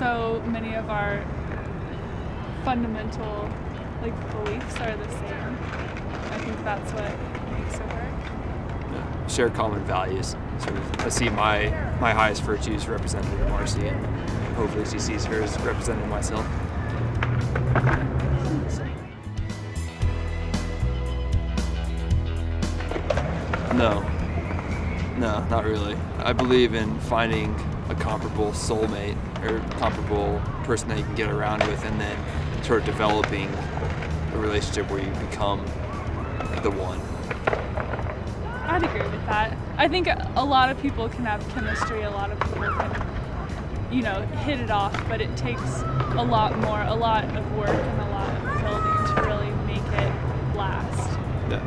so many of our fundamental beliefs are the same. I think that's what makes it work. Yeah. Share common values. Sort of, I see my highest virtues represented in Marcy, and hopefully she sees hers represented in myself. No, not really. I believe in finding a comparable soulmate or comparable person that you can get around with, and then sort of developing a relationship where you become the one. I'd agree with that. I think a lot of people can have chemistry, a lot of people can, hit it off, but it takes a lot of work and a lot of building to really make it last. Yeah.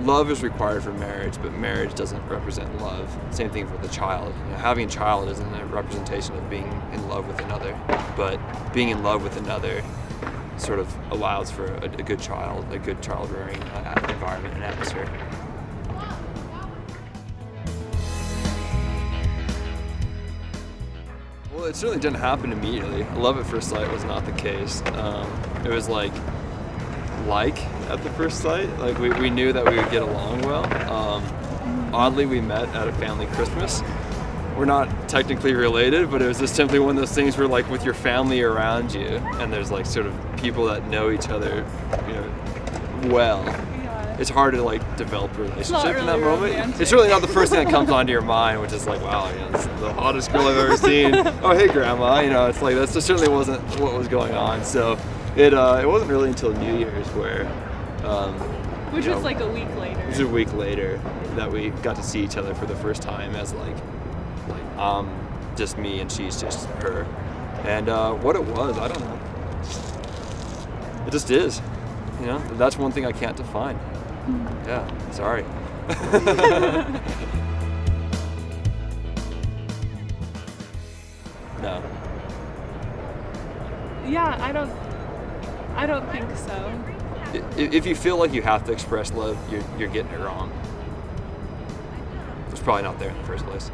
Love is required for marriage, but marriage doesn't represent love. Same thing for the child. Having a child isn't a representation of being in love with another, but being in love with another sort of allows for a good child rearing environment and atmosphere. Well, it certainly didn't happen immediately. Love at first sight was not the case. It was like at the first sight. We knew that we would get along well. Oddly, we met at a family Christmas. We're not technically related, but it was just simply one of those things where with your family around you, and there's sort of people that know each other, well. Yeah. It's hard to develop a relationship in that moment. Romantic. It's really not the first thing that comes onto your mind, which is wow, this is the hottest girl I've ever seen. Oh, hey, grandma. It's that certainly wasn't what was going on. So it wasn't really until New Year's where. Which was a week later. It was a week later that we got to see each other for the first time as just me and she's just her. And what it was, I don't know. It just is. That's one thing I can't define. Yeah, sorry. No. Yeah, I don't think so. If you feel like you have to express love, you're getting it wrong. It's probably not there in the first place.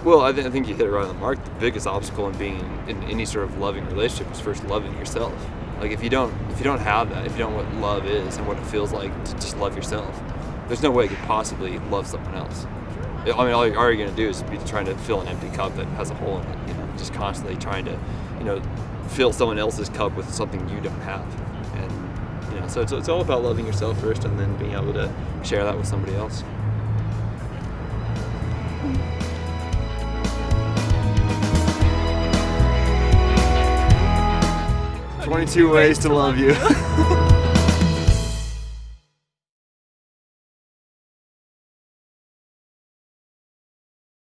Well, I think you hit it right on the mark. The biggest obstacle in being in any sort of loving relationship is first loving yourself. If you don't have that, if you don't know what love is and what it feels like to just love yourself, there's no way you could possibly love someone else. All you're going to do is be trying to fill an empty cup that has a hole in it. Just constantly trying to, fill someone else's cup with something you don't have. And so it's all about loving yourself first, and then being able to share that with somebody else. 22 ways to love you.